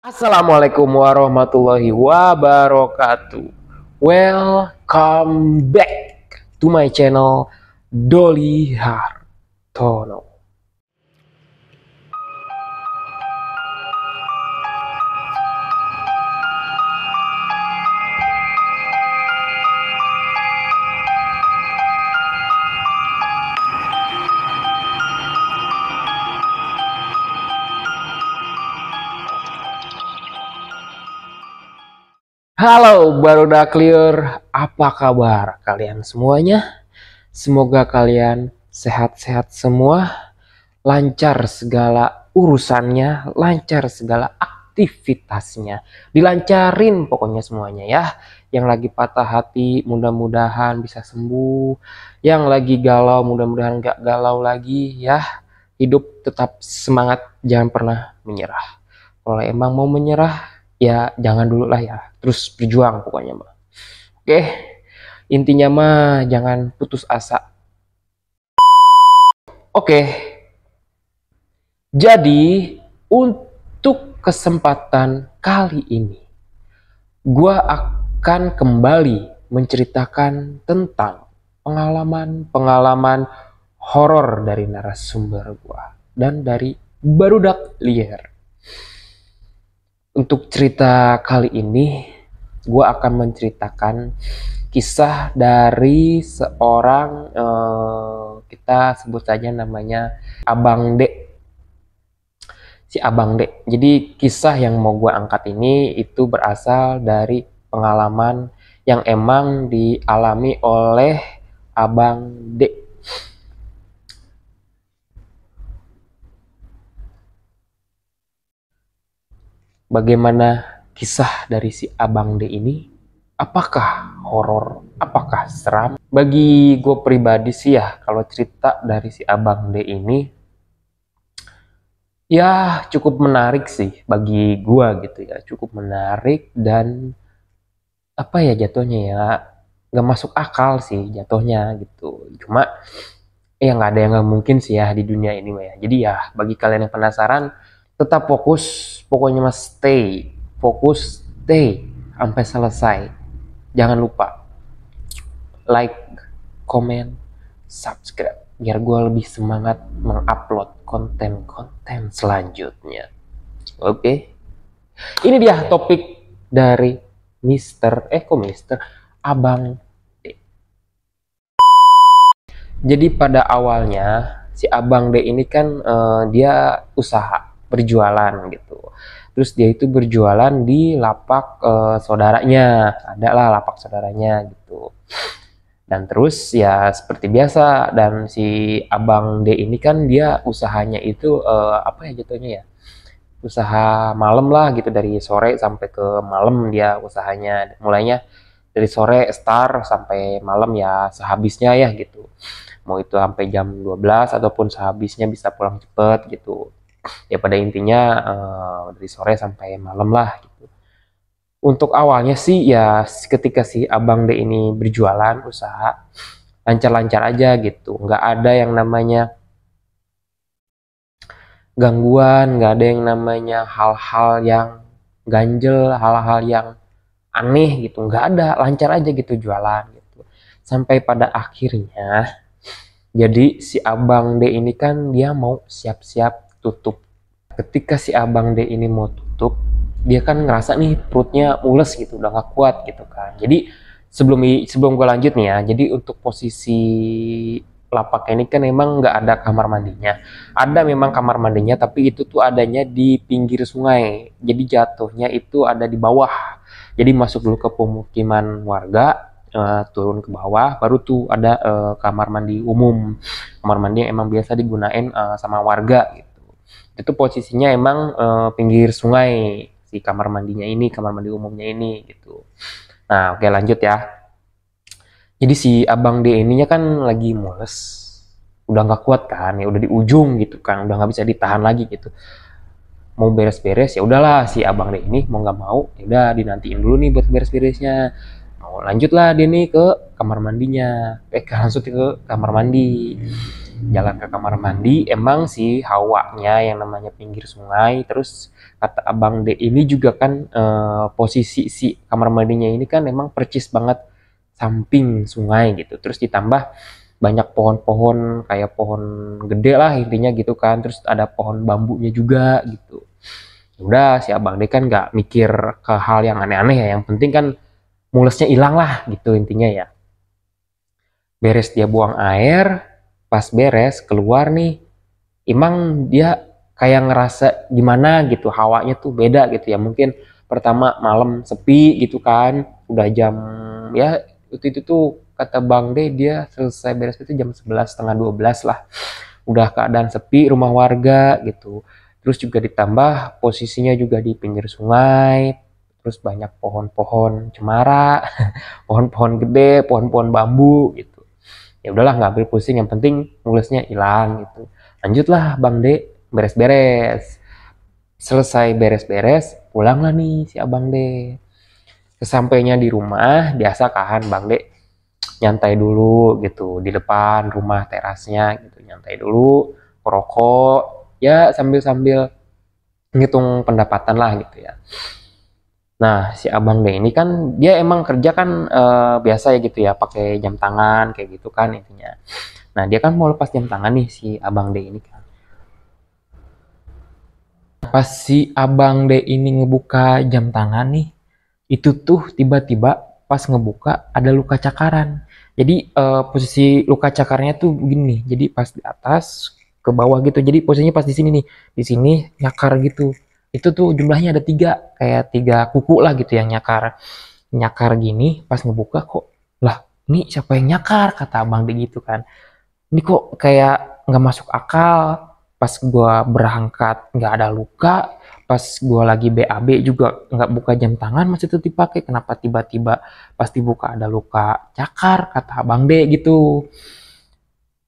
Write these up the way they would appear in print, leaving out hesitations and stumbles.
Assalamualaikum warahmatullahi wabarakatuh. Welcome back to my channel Doli Hartono. Halo barudak clear, apa kabar kalian semuanya? Semoga kalian sehat-sehat semua, lancar segala urusannya, lancar segala aktivitasnya, dilancarin pokoknya semuanya ya. Yang lagi patah hati mudah-mudahan bisa sembuh, yang lagi galau mudah-mudahan gak galau lagi ya. Hidup tetap semangat, jangan pernah menyerah. Kalau emang mau menyerah ya jangan dulu lah ya, terus berjuang pokoknya mah. Oke, intinya mah jangan putus asa. Oke, jadi untuk kesempatan kali ini gua akan kembali menceritakan tentang pengalaman horor dari narasumber gua dan dari barudak liar. Untuk cerita kali ini, gue akan menceritakan kisah dari seorang kita sebut saja namanya Abang D. Si Abang D. Jadi kisah yang mau gue angkat ini itu berasal dari pengalaman yang emang dialami oleh Abang D. Bagaimana kisah dari si Abang D ini? Apakah horor? Apakah seram? Bagi gue pribadi sih ya, kalau cerita dari si Abang D ini, ya cukup menarik sih bagi gue gitu ya. Cukup menarik dan apa ya jatuhnya ya, nggak masuk akal sih jatuhnya gitu. Cuma ya nggak ada yang nggak mungkin sih ya di dunia ini ya. Jadi ya bagi kalian yang penasaran, tetap fokus, pokoknya mas stay fokus, stay sampai selesai. Jangan lupa like, comment, subscribe biar gue lebih semangat mengupload konten-konten selanjutnya. Oke, ini dia topik dari Mister Abang D. Jadi pada awalnya si Abang D ini kan dia usaha berjualan gitu. Terus dia itu berjualan di lapak saudaranya, ada lah lapak saudaranya gitu. Dan terus ya seperti biasa, dan si Abang D ini kan dia usahanya itu apa ya jatuhnya ya, usaha malam lah gitu, dari sore sampai ke malam dia usahanya. Mulainya dari sore start sampai malam ya sehabisnya ya gitu. Mau itu sampai jam 12 ataupun sehabisnya bisa pulang cepet gitu. Ya pada intinya dari sore sampai malam lah gitu. Untuk awalnya sih ya ketika si Abang D ini berjualan usaha lancar-lancar aja gitu, nggak ada yang namanya gangguan, nggak ada yang namanya hal-hal yang ganjel, hal-hal yang aneh gitu, nggak ada, lancar aja gitu jualan gitu. Sampai pada akhirnya jadi si Abang D ini kan dia mau siap-siap tutup. Ketika si Abang D ini mau tutup, dia kan ngerasa nih perutnya mules gitu, udah gak kuat gitu kan. Jadi sebelum gue lanjut nih ya, jadi untuk posisi lapak ini kan memang nggak ada kamar mandinya. Ada memang kamar mandinya, tapi itu tuh adanya di pinggir sungai. Jadi jatuhnya itu ada di bawah. Jadi masuk dulu ke pemukiman warga, turun ke bawah, baru tuh ada kamar mandi umum. Kamar mandi yang emang biasa digunain sama warga gitu. Itu posisinya emang pinggir sungai si kamar mandinya ini, kamar mandi umumnya ini gitu. Nah oke lanjut ya. Jadi si Abang D ininya kan lagi mules, udah nggak kuat kan, ya udah di ujung gitu kan, udah nggak bisa ditahan lagi gitu. Mau beres-beres ya udahlah, si Abang D ini mau nggak mau ya udah dinantiin dulu nih buat beres-beresnya. Mau lanjut lah dia nih ke kamar mandinya, langsung ke kamar mandi. jalan ke kamar mandi, emang si Hawanya yang namanya pinggir sungai. Terus kata Abang D ini juga kan posisi si kamar mandinya ini kan emang percis banget samping sungai gitu. Terus ditambah banyak pohon-pohon kayak pohon gede lah intinya gitu kan. Terus ada pohon bambunya juga gitu. Ya udah si Abang D kan nggak mikir ke hal yang aneh-aneh ya. Yang penting kan mulesnya hilang lah gitu intinya ya. Beres dia buang air, pas beres keluar nih, emang dia kayak ngerasa gimana gitu, hawanya tuh beda gitu ya. Mungkin pertama malam sepi gitu kan, udah jam ya waktu itu tuh kata Bang D dia selesai beres itu jam 11 setengah 12 lah. Udah keadaan sepi rumah warga gitu. Terus juga ditambah posisinya juga di pinggir sungai, terus banyak pohon-pohon cemara, pohon-pohon gede, pohon-pohon bambu gitu. Ya udahlah nggak ambil pusing, yang penting mulesnya hilang gitu. Lanjutlah Bang D beres-beres. Selesai beres-beres, pulanglah nih si Abang D. Sesampainya di rumah, biasa kan Bang D nyantai dulu gitu di depan rumah terasnya gitu, nyantai dulu, rokok, ya sambil-sambil ngitung pendapatan lah gitu ya. Nah, si Abang D ini kan dia emang kerja kan biasa ya gitu ya, pakai jam tangan kayak gitu kan intinya. Nah, dia kan mau lepas jam tangan nih si Abang D ini kan. Pas si Abang D ini ngebuka jam tangan nih, itu tuh tiba-tiba pas ngebuka ada luka cakaran. Jadi posisi luka cakarnya tuh begini. Jadi pas di atas ke bawah gitu. Jadi posisinya pas di sini nih, di sini nyakar gitu. Itu tuh jumlahnya ada tiga, kayak tiga kuku lah gitu yang nyakar. Nyakar gini, pas ngebuka kok, lah ini siapa yang nyakar kata Abang D gitu kan. Ini kok kayak nggak masuk akal. Pas gua berangkat nggak ada luka, pas gua lagi BAB juga nggak buka jam tangan masih tetap dipakai. Kenapa tiba-tiba pas dibuka ada luka cakar kata Abang D gitu.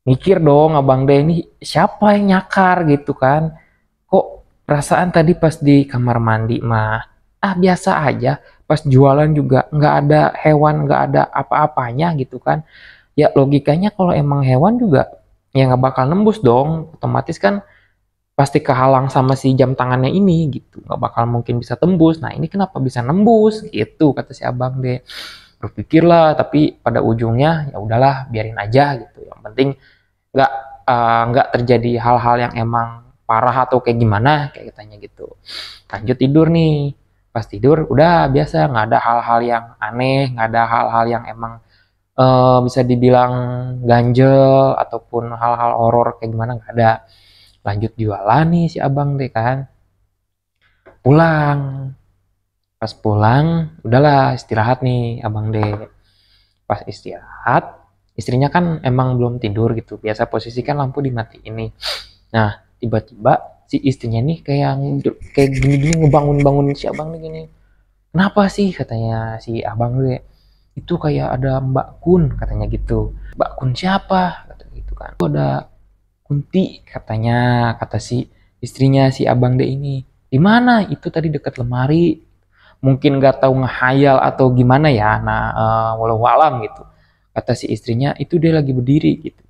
Mikir dong Abang D ini siapa yang nyakar gitu kan. Kok perasaan tadi pas di kamar mandi mah biasa aja. Pas jualan juga nggak ada hewan, nggak ada apa-apanya gitu kan. Ya logikanya kalau emang hewan juga ya nggak bakal nembus dong. Otomatis kan pasti kehalang sama si jam tangannya ini gitu, nggak bakal mungkin bisa tembus. Nah ini kenapa bisa nembus gitu kata si Abang D. Berpikir lah, tapi pada ujungnya ya udahlah biarin aja gitu. Yang penting nggak nggak terjadi hal-hal yang emang parah atau kayak gimana kayak katanya gitu. Lanjut tidur nih, pas tidur udah biasa, nggak ada hal-hal yang aneh, nggak ada hal-hal yang emang bisa dibilang ganjel ataupun hal-hal horor kayak gimana, nggak ada. Lanjut jualan nih si Abang deh kan, pulang. Pas pulang udahlah istirahat nih Abang deh. Pas istirahat istrinya kan emang belum tidur gitu, biasa posisi kan lampu dimatiin nih. Nah tiba-tiba si istrinya nih kayak gini-gini ngebangun-bangun si Abang nih gini. Kenapa sih katanya si Abang deh, itu kayak ada Mbak Kun katanya gitu. Mbak Kun siapa kata gitu kan. Itu ada Kunti katanya, kata si istrinya si Abang D ini. Di mana? Itu tadi dekat lemari. Mungkin nggak tahu ngehayal atau gimana ya. Nah, walau alam gitu. Kata si istrinya itu dia lagi berdiri gitu.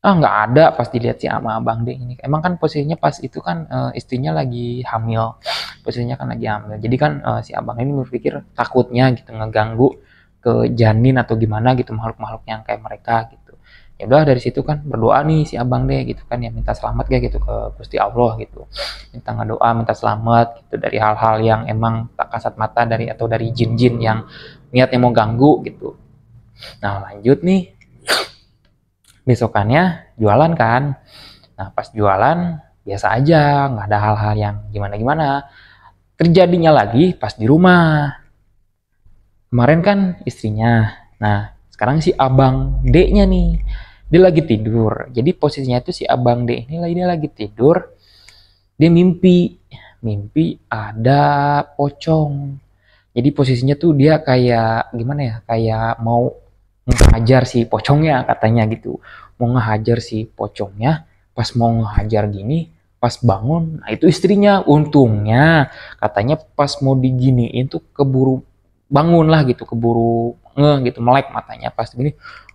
Nggak ada pas dilihat si ama Abang D ini. Emang kan posisinya pas itu kan istrinya lagi hamil. Posisinya kan lagi hamil. Jadi kan si Abang ini berpikir takutnya gitu ngeganggu ke janin atau gimana gitu, makhluk-makhluk yang kayak mereka gitu. Ya udah dari situ kan berdoa nih si Abang deh gitu kan, ya minta selamat kayak gitu ke Gusti Allah gitu, minta ngedoa minta selamat gitu dari hal-hal yang emang tak kasat mata dari atau dari jin-jin yang niatnya mau ganggu gitu. Nah lanjut nih, besokannya jualan kan. Nah pas jualan biasa aja, nggak ada hal-hal yang gimana-gimana. Terjadinya lagi pas di rumah. Kemarin kan istrinya, nah sekarang si Abang D-nya nih, dia lagi tidur. Jadi posisinya itu si Abang D ini dia lagi tidur, dia mimpi ada pocong. Jadi posisinya tuh dia kayak gimana ya, kayak mau ngehajar si pocongnya katanya gitu. Mau ngehajar si pocongnya, pas mau ngehajar gini, pas bangun, nah itu istrinya. Untungnya katanya pas mau diginiin tuh keburu bangun lah gitu, keburu gitu, melek matanya pas gini.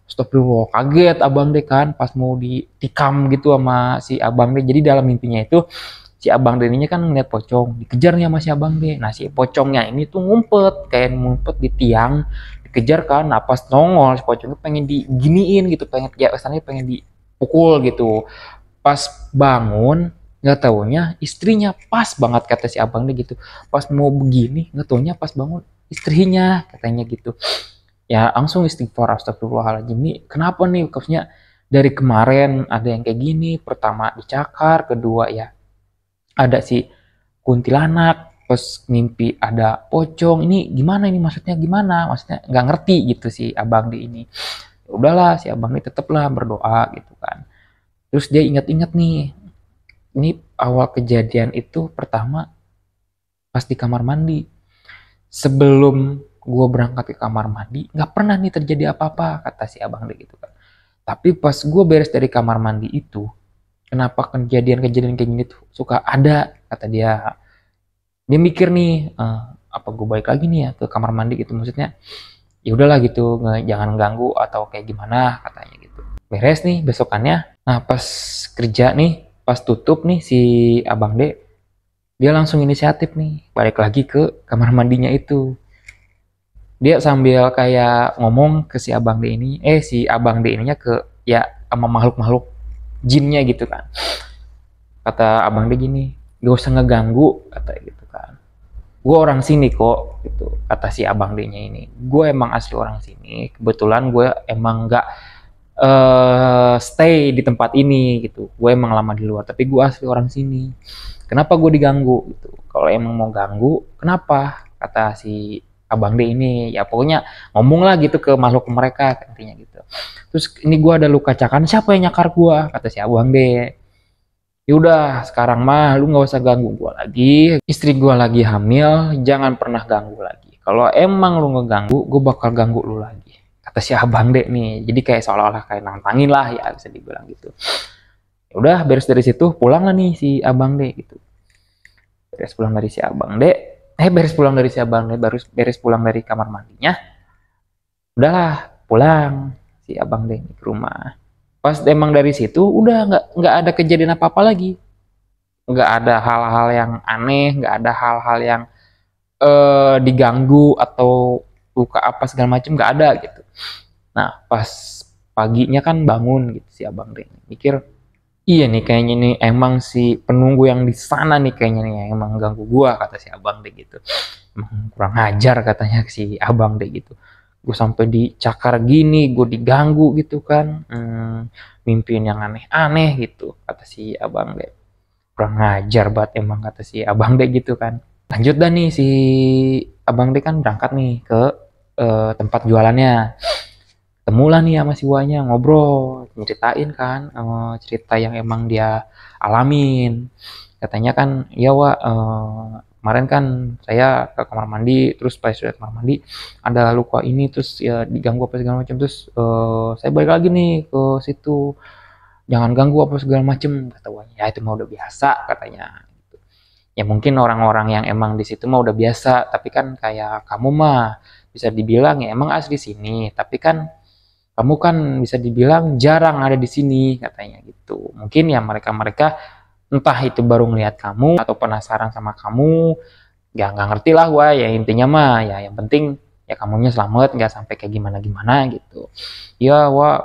Astagfirullah, kaget abang deh kan pas mau ditikam gitu sama si abang deh. Jadi dalam mimpinya itu si abang deh ini kan ngeliat pocong, dikejar nih sama si abang deh. Nah si pocongnya ini tuh ngumpet, kayak ngumpet di tiang, dikejar kan. Nah pas nongol si pocongnya pengen diginiin gitu, pengen ya kesannya pengen dipukul gitu. Pas bangun nggak taunya istrinya, pas banget kata si abang deh gitu, pas mau begini nggak taunya pas bangun istrinya katanya gitu. Ya langsung istighfar, astagfirullahaladzim, nih kenapa nih kasusnya dari kemarin ada yang kayak gini, pertama dicakar, kedua ya ada si kuntilanak, terus mimpi ada pocong, ini gimana, ini maksudnya gimana, maksudnya nggak ngerti gitu si abang di ini. Ya udahlah si abang ini tetaplah berdoa gitu kan. Terus dia ingat-ingat nih, ini awal kejadian itu pertama pas di kamar mandi. Sebelum gue berangkat ke kamar mandi, nggak pernah nih terjadi apa-apa, kata si abang deh gitu kan. Tapi pas gue beres dari kamar mandi itu, kenapa kejadian-kejadian kayak gini tuh suka ada, kata dia. Dia mikir nih, apa gue balik lagi nih ya ke kamar mandi gitu, maksudnya ya udahlah gitu, jangan ganggu atau kayak gimana katanya gitu. Beres nih besokannya, nah pas kerja nih, pas tutup nih si abang D, dia langsung inisiatif nih balik lagi ke kamar mandinya itu. Dia sambil kayak ngomong ke si abang D ini, si abang D ininya ke ya sama makhluk-makhluk jinnya gitu kan. Kata abang D gini, gak usah ngeganggu, kata gitu kan. Gue orang sini kok, gitu, kata si abang D-nya ini. Gue emang asli orang sini, kebetulan gue emang nggak stay di tempat ini gitu. Gue emang lama di luar, tapi gue asli orang sini. Kenapa gue diganggu gitu? Kalau emang mau ganggu, kenapa? Kata si abang D ini, ya pokoknya ngomong lah gitu ke makhluk mereka, intinya gitu. Terus ini gue ada luka cakan, siapa yang nyakar gue? Kata si abang D. Yaudah sekarang mah lu nggak usah ganggu gue lagi, istri gue lagi hamil, jangan pernah ganggu lagi. Kalau emang lu ngeganggu, gue bakal ganggu lu lagi, kata si abang dek nih. Jadi kayak seolah-olah kayak nantangin lah ya, bisa dibilang gitu. Ya udah beres dari situ pulang lah nih si abang dek gitu. Beres pulang dari si abang dek, beres pulang dari si abang dek, baru beres pulang dari kamar mandinya, udahlah pulang si abang dek ke rumah. Pas emang dari situ udah nggak ada kejadian apa-apa lagi, nggak ada hal-hal yang aneh, nggak ada hal-hal yang diganggu atau luka apa segala macam, nggak ada gitu. Nah pas paginya kan bangun gitu si abang deh mikir, iya nih kayaknya nih emang si penunggu yang di sana nih kayaknya nih yang emang ganggu gua, kata si abang deh gitu. Emang kurang ajar katanya si abang deh gitu. Gue sampai dicakar gini, gue diganggu gitu kan, mimpiin yang aneh-aneh gitu, kata si abang deh. Kurang ngajar banget emang, kata si abang deh gitu kan. Lanjut dah nih si abang deh kan berangkat nih ke tempat jualannya. Temulah nih sama si Wanya, ngobrol, nyeritain kan cerita yang emang dia alamin. Katanya kan, ya Wak, kemarin kan saya ke kamar mandi, terus pas sudah kamar mandi ada luka ini, terus ya diganggu apa segala macam, terus saya balik lagi nih ke situ, jangan ganggu apa segala macam, kata Wanya. Ya itu mah udah biasa katanya. Ya mungkin orang-orang yang emang di situ mah udah biasa, tapi kan kayak kamu mah bisa dibilang ya emang asli sini, tapi kan kamu kan bisa dibilang jarang ada di sini, katanya gitu. Mungkin ya mereka-mereka entah itu baru ngelihat kamu atau penasaran sama kamu, ya nggak ngerti lah wah, ya intinya mah ya yang penting ya kamunya selamat, nggak sampai kayak gimana-gimana gitu. Ya wah,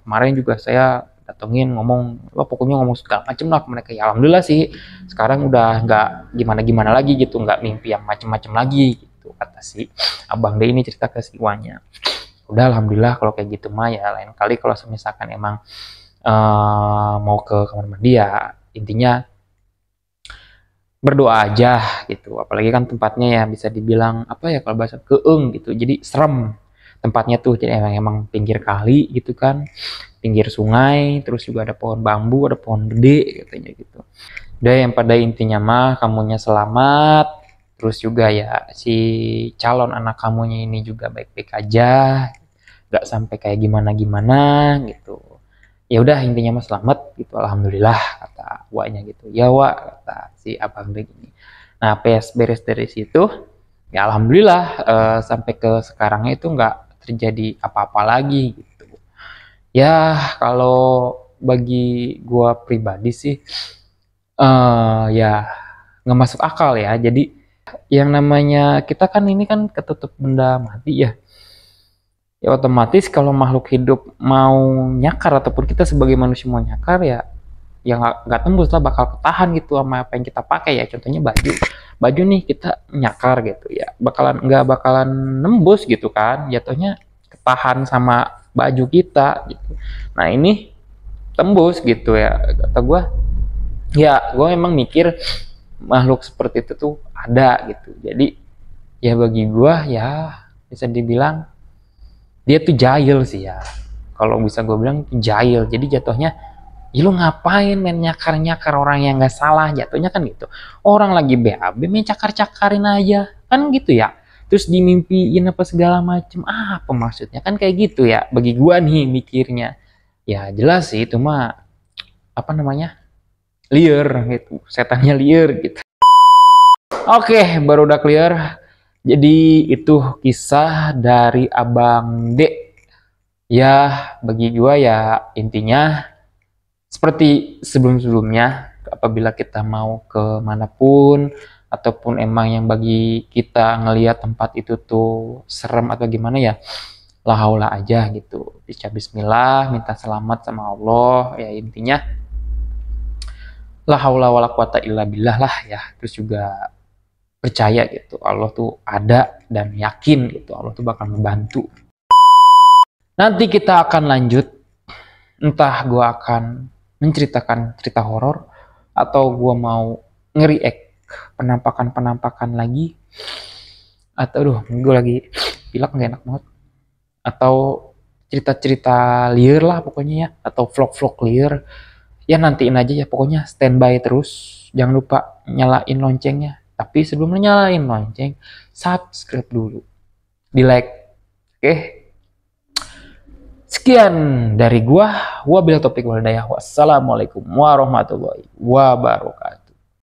kemarin juga saya datengin ngomong, wah pokoknya ngomong segala macem lah ke mereka. Ya alhamdulillah sih sekarang udah nggak gimana-gimana lagi gitu, nggak mimpi yang macem-macem lagi gitu, kata si abang D ini cerita ke si Wanya. Udah alhamdulillah kalau kayak gitu mah, ya lain kali kalau misalkan emang mau ke kamar mandi ya intinya berdoa aja gitu. Apalagi kan tempatnya ya bisa dibilang apa ya, kalau bahasa keeng gitu, jadi serem tempatnya tuh. Jadi emang pinggir kali gitu kan, pinggir sungai, terus juga ada pohon bambu, ada pohon gede katanya gitu. Udah yang pada intinya mah kamunya selamat, terus juga ya si calon anak kamunya ini juga baik-baik aja, nggak sampai kayak gimana-gimana gitu. Ya udah intinya mah selamat gitu, alhamdulillah, kata Waknya gitu. Ya Wak, kata si abang begini. Nah beres dari situ ya alhamdulillah, sampai ke sekarangnya itu nggak terjadi apa-apa lagi gitu. Ya kalau bagi gua pribadi sih ya nggak masuk akal ya. Jadi yang namanya kita kan ini kan ketutup benda mati ya. Ya otomatis kalau makhluk hidup mau nyakar ataupun kita sebagai manusia mau nyakar ya nggak tembus lah, bakal ketahan gitu sama apa yang kita pakai ya. Contohnya baju nih kita nyakar gitu ya, nggak bakalan nembus gitu kan, jatuhnya ketahan sama baju kita gitu. Nah ini tembus gitu ya, kata gue. Ya gue emang mikir makhluk seperti itu tuh ada gitu. Jadi ya bagi gue ya bisa dibilang dia tuh jahil sih ya, kalau bisa gue bilang jahil. Jadi jatuhnya ya lu ngapain main nyakar-nyakar orang yang nggak salah, jatuhnya kan gitu. Orang lagi BAB main cakar-cakarin aja kan gitu ya, terus dimimpiin apa segala macem, apa maksudnya kan kayak gitu ya bagi gua nih mikirnya. Ya jelas sih itu mah apa namanya, liar gitu, setannya liar gitu. Oke, baru udah clear. Jadi itu kisah dari Abang D. Ya bagi gua ya intinya seperti sebelum-sebelumnya, apabila kita mau ke manapun ataupun emang yang bagi kita ngelihat tempat itu tuh serem atau gimana ya, la haula aja gitu. Baca bismillah, minta selamat sama Allah, ya intinya la haula wala quwata illa billah lah ya. Terus juga percaya gitu, Allah tuh ada dan yakin gitu, Allah tuh bakal membantu. Nanti kita akan lanjut, entah gua akan menceritakan cerita horor atau gue mau nge-react penampakan-penampakan lagi, atau gue lagi pilek gak enak banget, atau cerita-cerita liar lah pokoknya ya, atau vlog-vlog liar ya, nantiin aja ya pokoknya, standby terus, jangan lupa nyalain loncengnya. Tapi sebelum nyalain lonceng, subscribe dulu, di like. Oke, sekian dari gua, wabillahi taufiq wal hidayah, wassalamualaikum warahmatullahi wabarakatuh.